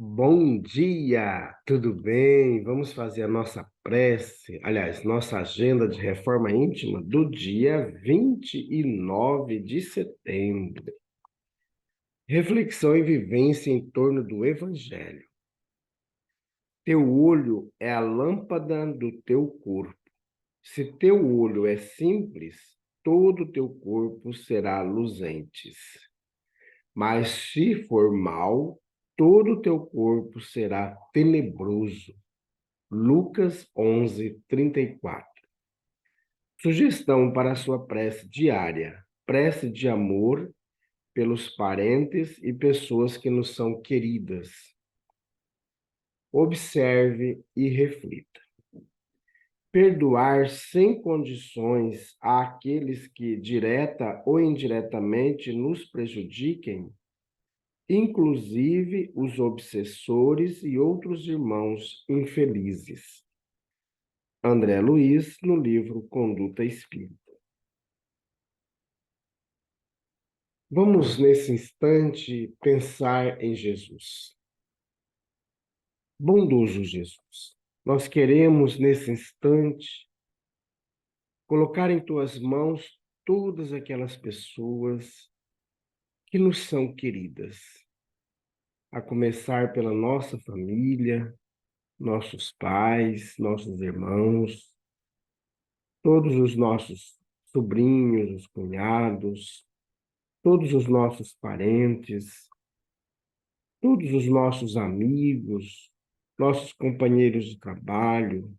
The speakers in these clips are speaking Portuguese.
Bom dia, tudo bem? Vamos fazer a nossa prece, aliás, nossa agenda de reforma íntima do dia 29 de setembro. Reflexão e vivência em torno do Evangelho. Teu olho é a lâmpada do teu corpo. Se teu olho é simples, todo o teu corpo será luzente. Mas se for mau, todo o teu corpo será tenebroso. Lucas 11:34. Sugestão para a sua prece diária. Prece de amor pelos parentes e pessoas que nos são queridas. Observe e reflita. Perdoar sem condições àqueles que direta ou indiretamente nos prejudiquem, inclusive os obsessores e outros irmãos infelizes. André Luiz, no livro Conduta Espírita. Vamos, nesse instante, pensar em Jesus. Bondoso Jesus, nós queremos, nesse instante, colocar em tuas mãos todas aquelas pessoas que nos são queridas, a começar pela nossa família, nossos pais, nossos irmãos, todos os nossos sobrinhos, os cunhados, todos os nossos parentes, todos os nossos amigos, nossos companheiros de trabalho,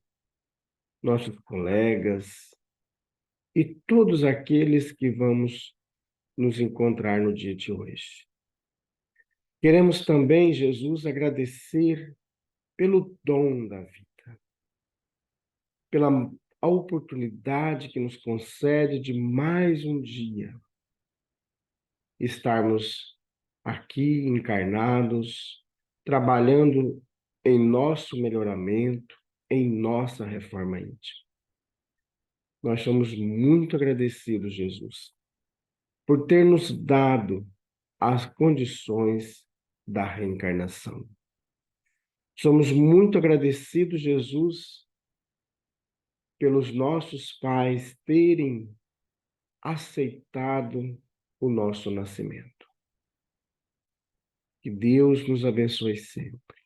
nossos colegas e todos aqueles que vamos nos encontrar no dia de hoje. Queremos também, Jesus, agradecer pelo dom da vida, pela oportunidade que nos concede de mais um dia estarmos aqui encarnados, trabalhando em nosso melhoramento, em nossa reforma íntima. Nós somos muito agradecidos, Jesus, por ter nos dado as condições da reencarnação. Somos muito agradecidos, Jesus, pelos nossos pais terem aceitado o nosso nascimento. Que Deus nos abençoe sempre.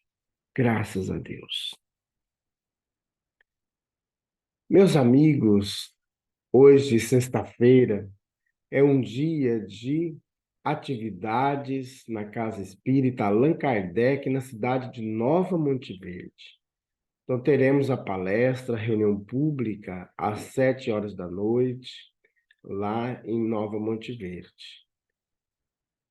Graças a Deus. Meus amigos, hoje, sexta-feira, é um dia de atividades na Casa Espírita Allan Kardec, na cidade de Nova Monte Verde. Então, teremos a palestra, reunião pública, às 7 horas da noite, lá em Nova Monte Verde.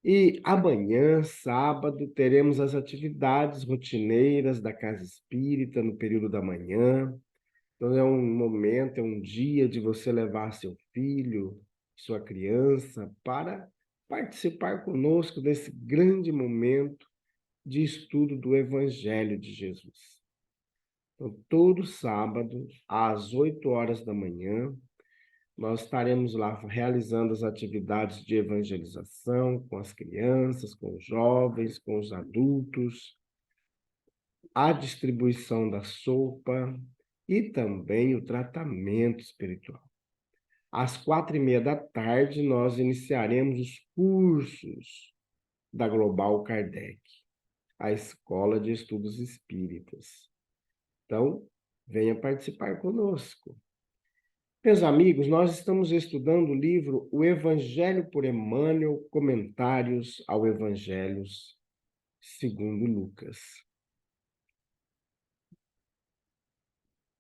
E amanhã, sábado, teremos as atividades rotineiras da Casa Espírita no período da manhã. Então, é um momento, é um dia de você levar seu filho, sua criança, para participar conosco desse grande momento de estudo do Evangelho de Jesus. Então, todo sábado, às 8 horas da manhã, nós estaremos lá realizando as atividades de evangelização com as crianças, com os jovens, com os adultos, a distribuição da sopa e também o tratamento espiritual. Às 4:30 da tarde, nós iniciaremos os cursos da Global Kardec, a Escola de Estudos Espíritas. Então, venha participar conosco. Meus amigos, nós estamos estudando o livro O Evangelho por Emmanuel, Comentários ao Evangelho segundo Lucas.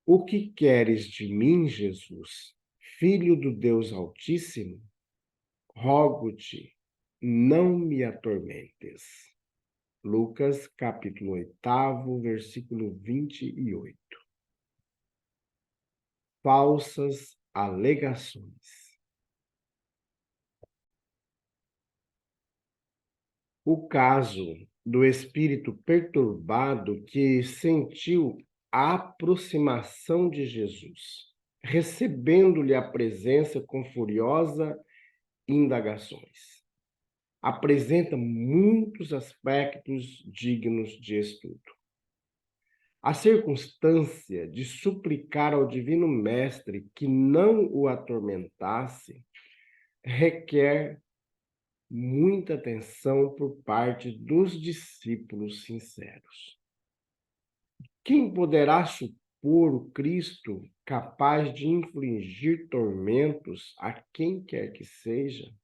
O que queres de mim, Jesus, Filho do Deus Altíssimo? Rogo-te, não me atormentes. Lucas, capítulo 8, versículo 28. Falsas alegações. O caso do espírito perturbado que sentiu a aproximação de Jesus, recebendo-lhe a presença com furiosa indagações. apresenta muitos aspectos dignos de estudo. A circunstância de suplicar ao Divino Mestre que não o atormentasse requer muita atenção por parte dos discípulos sinceros. Quem poderá supor o Cristo capaz de infligir tormentos a quem quer que seja?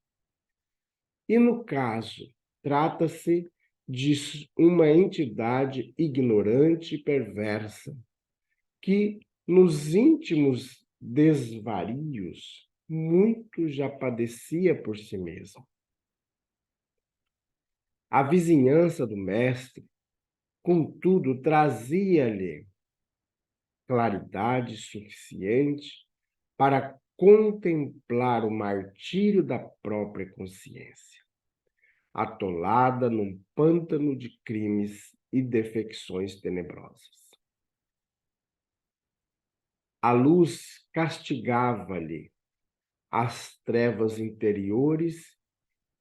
E no caso, trata-se de uma entidade ignorante e perversa, que nos íntimos desvarios muito já padecia por si mesmo. A vizinhança do mestre, contudo, trazia-lhe claridade suficiente para contemplar o martírio da própria consciência, atolada num pântano de crimes e defecções tenebrosas. A luz castigava-lhe as trevas interiores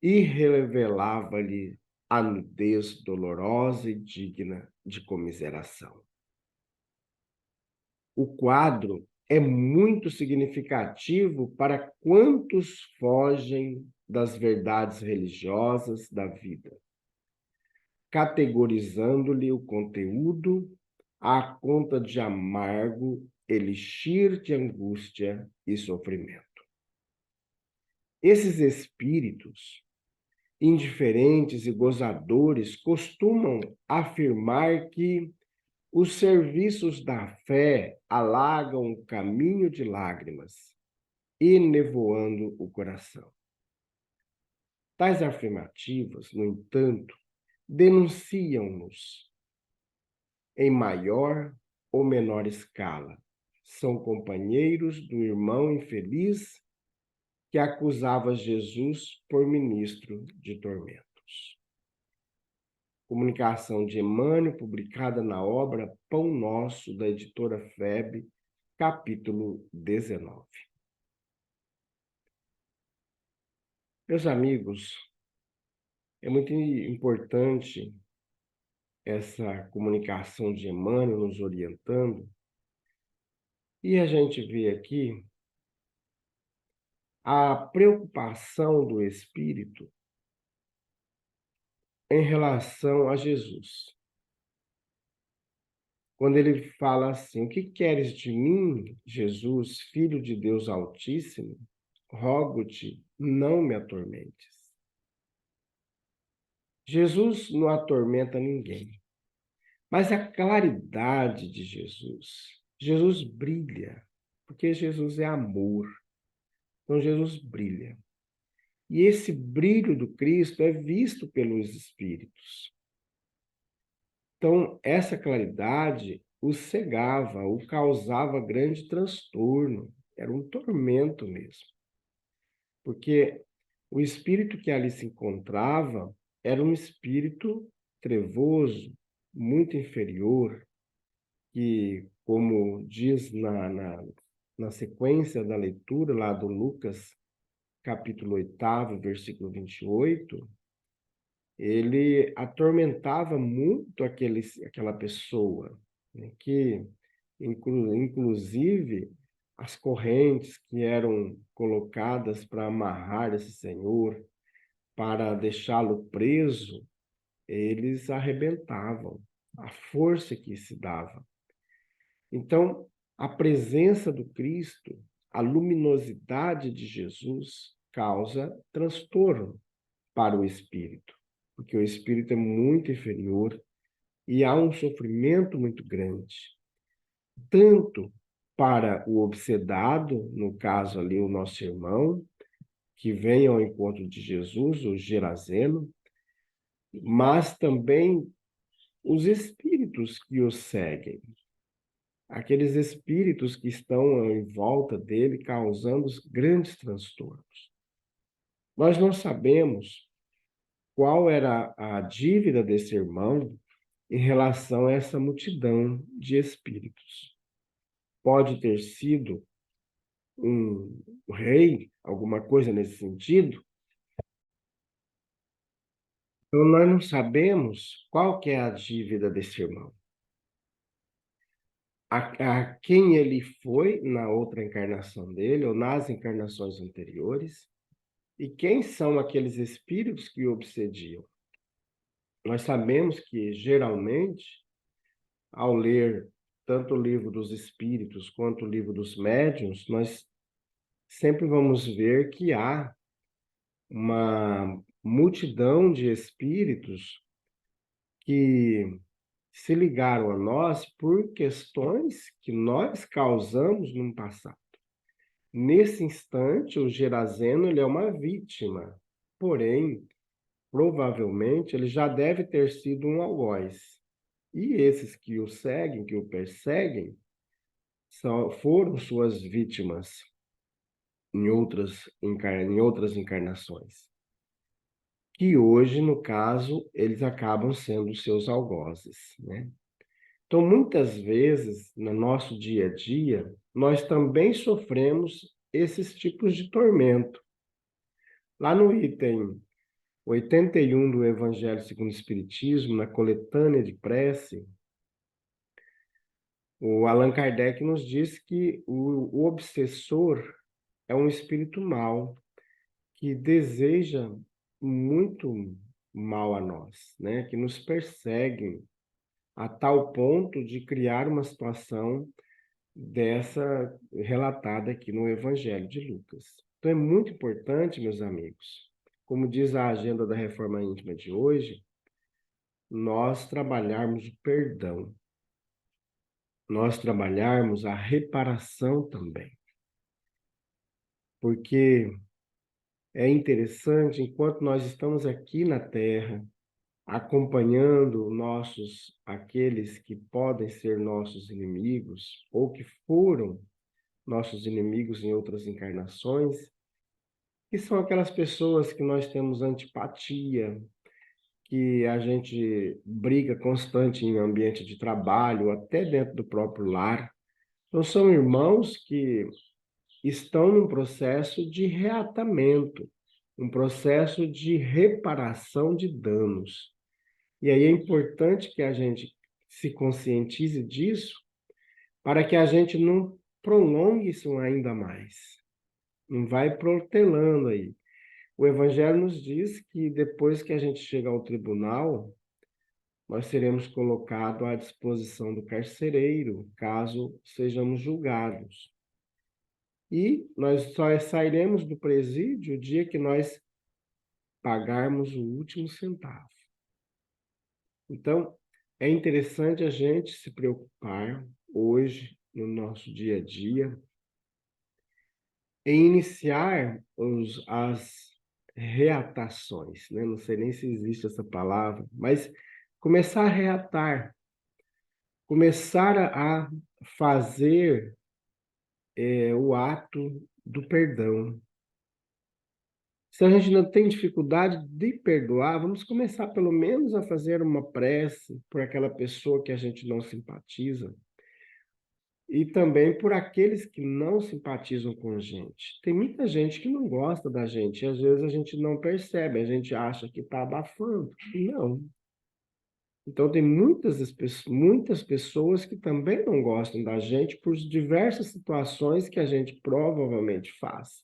e revelava-lhe a nudez dolorosa e digna de comiseração. O quadro é muito significativo para quantos fogem das verdades religiosas da vida, categorizando-lhe o conteúdo à conta de amargo elixir de angústia e sofrimento. Esses espíritos, indiferentes e gozadores, costumam afirmar que os serviços da fé alagam o caminho de lágrimas, enevoando o coração. Tais afirmativas, no entanto, denunciam-nos em maior ou menor escala. São companheiros do irmão infeliz que acusava Jesus por ministro de tormentos. Comunicação de Emmanuel, publicada na obra Pão Nosso, da editora FEB, capítulo 19. Meus amigos, é muito importante essa comunicação de Emmanuel nos orientando, e a gente vê aqui a preocupação do Espírito em relação a Jesus. Quando ele fala assim: o que queres de mim, Jesus, Filho de Deus Altíssimo? Rogo-te, não me atormentes. Jesus não atormenta ninguém, mas a claridade de Jesus brilha, porque Jesus é amor, então Jesus brilha. E esse brilho do Cristo é visto pelos espíritos. Então, essa claridade o cegava, o causava grande transtorno, era um tormento mesmo. Porque o espírito que ali se encontrava era um espírito trevoso, muito inferior, que, como diz na sequência da leitura lá do Lucas, capítulo 8, versículo 28, ele atormentava muito aquela pessoa, né, que, inclusive, as correntes que eram colocadas para amarrar esse senhor, para deixá-lo preso, eles arrebentavam, a força que se dava. Então, a presença do Cristo, a luminosidade de Jesus, causa transtorno para o espírito, porque o espírito é muito inferior e há um sofrimento muito grande, tanto para o obsedado, no caso ali o nosso irmão, que vem ao encontro de Jesus, o Geraseno, mas também os espíritos que o seguem, aqueles espíritos que estão em volta dele causando os grandes transtornos. Nós não sabemos qual era a dívida desse irmão em relação a essa multidão de espíritos. Pode ter sido um rei, alguma coisa nesse sentido, Então, nós não sabemos qual que é a dívida desse irmão. A quem ele foi na outra encarnação dele, ou nas encarnações anteriores, e quem são aqueles espíritos que o obsediam. Nós sabemos que, geralmente, ao ler tanto o livro dos espíritos quanto o livro dos médiuns, nós sempre vamos ver que há uma multidão de espíritos que se ligaram a nós por questões que nós causamos no passado. Nesse instante, o Gerazeno ele é uma vítima, porém, provavelmente, ele já deve ter sido um algoz. E esses que o seguem, que o perseguem, foram suas vítimas em outras encarnações. Que hoje, no caso, eles acabam sendo seus algozes, né? Então, muitas vezes, no nosso dia a dia, nós também sofremos esses tipos de tormento. Lá no item 81 do Evangelho segundo o Espiritismo, na coletânea de prece, o Allan Kardec nos diz que o obsessor é um espírito mau, que deseja muito mal a nós, né? Que nos persegue a tal ponto de criar uma situação dessa relatada aqui no Evangelho de Lucas. Então é muito importante, meus amigos, como diz a agenda da Reforma Íntima de hoje, nós trabalharmos o perdão, nós trabalharmos a reparação também. Porque é interessante, enquanto nós estamos aqui na Terra, acompanhando aqueles que podem ser nossos inimigos, ou que foram nossos inimigos em outras encarnações, que são aquelas pessoas que nós temos antipatia, que a gente briga constante em ambiente de trabalho, até dentro do próprio lar. Então, são irmãos que estão num processo de reatamento, um processo de reparação de danos. E aí é importante que a gente se conscientize disso, para que a gente não prolongue isso ainda mais. Não vai protelando aí. O Evangelho nos diz que depois que a gente chega ao tribunal, nós seremos colocados à disposição do carcereiro, caso sejamos julgados. E nós só sairemos do presídio o dia que nós pagarmos o último centavo. Então, é interessante a gente se preocupar hoje, no nosso dia a dia, em iniciar as reatações, né? Não sei nem se existe essa palavra, mas começar a reatar, começar a fazer o ato do perdão. Se a gente não tem dificuldade de perdoar, vamos começar pelo menos a fazer uma prece por aquela pessoa que a gente não simpatiza. E também por aqueles que não simpatizam com a gente. Tem muita gente que não gosta da gente, e às vezes a gente não percebe, a gente acha que está abafando. Não. Então, tem muitas pessoas que também não gostam da gente por diversas situações que a gente provavelmente faz.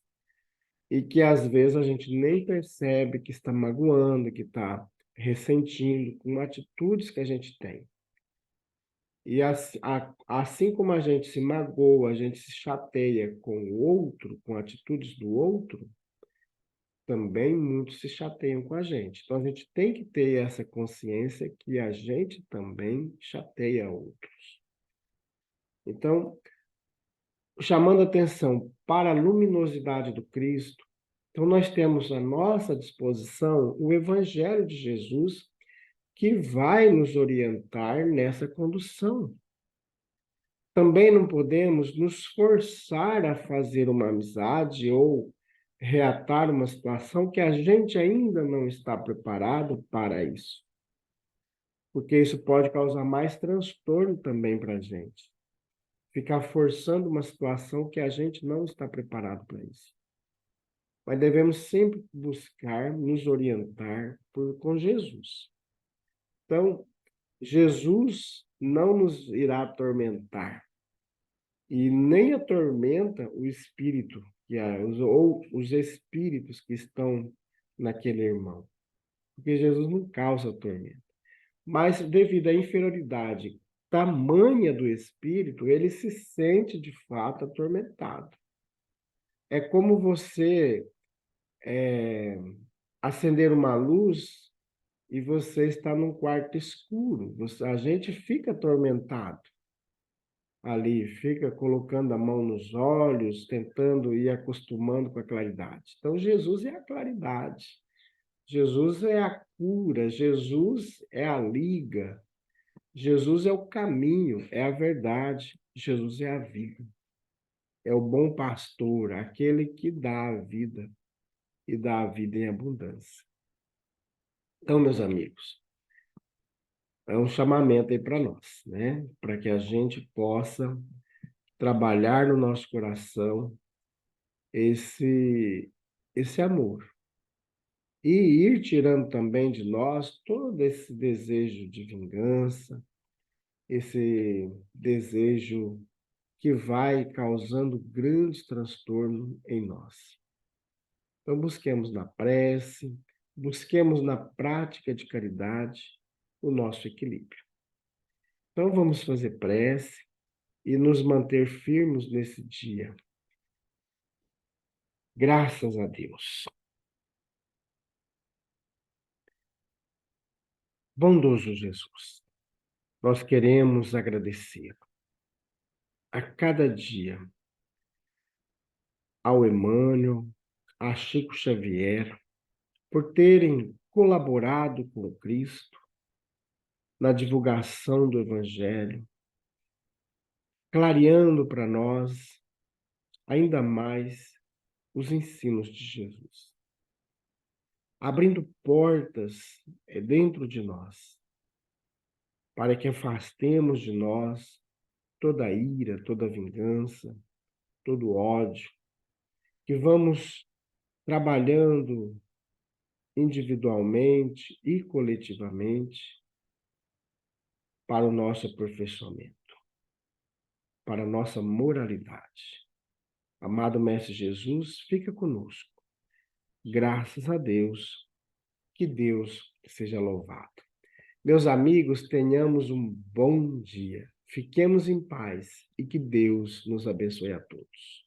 E que às vezes a gente nem percebe que está magoando, que está ressentindo com atitudes que a gente tem. E assim como a gente se magoa, a gente se chateia com o outro, com atitudes do outro, também muitos se chateiam com a gente. Então a gente tem que ter essa consciência que a gente também chateia outros. Então, chamando atenção para a luminosidade do Cristo, então nós temos à nossa disposição o Evangelho de Jesus que vai nos orientar nessa condução. Também não podemos nos forçar a fazer uma amizade ou reatar uma situação que a gente ainda não está preparado para isso. Porque isso pode causar mais transtorno também para a gente. Ficar forçando uma situação que a gente não está preparado para isso. mas devemos sempre buscar nos orientar com Jesus. Então, Jesus não nos irá atormentar e nem atormenta o espírito, ou os espíritos que estão naquele irmão, porque Jesus não causa tormento. Mas devido à inferioridade tamanha do espírito, ele se sente de fato atormentado. É como você acender uma luz e você está num quarto escuro. A gente fica atormentado ali, fica colocando a mão nos olhos, tentando ir acostumando com a claridade. Então, Jesus é a claridade. Jesus é a cura, Jesus é a liga, Jesus é o caminho, é a verdade, Jesus é a vida. É o bom pastor, aquele que dá a vida e dá a vida em abundância. Então, meus amigos, é um chamamento aí para nós, né? Para que a gente possa trabalhar no nosso coração esse amor e ir tirando também de nós todo esse desejo de vingança, esse desejo que vai causando grandes transtornos em nós. Então, busquemos na prece, busquemos na prática de caridade o nosso equilíbrio. Então, vamos fazer prece e nos manter firmes nesse dia. Graças a Deus. Bondoso Jesus, nós queremos agradecer a cada dia ao Emmanuel, a Chico Xavier, por terem colaborado com Cristo na divulgação do Evangelho, clareando para nós ainda mais os ensinos de Jesus, abrindo portas dentro de nós, para que afastemos de nós toda ira, toda vingança, todo ódio, que vamos trabalhando individualmente e coletivamente para o nosso aperfeiçoamento, para a nossa moralidade. Amado Mestre Jesus, fica conosco. Graças a Deus, que Deus seja louvado. Meus amigos, tenhamos um bom dia. Fiquemos em paz e que Deus nos abençoe a todos.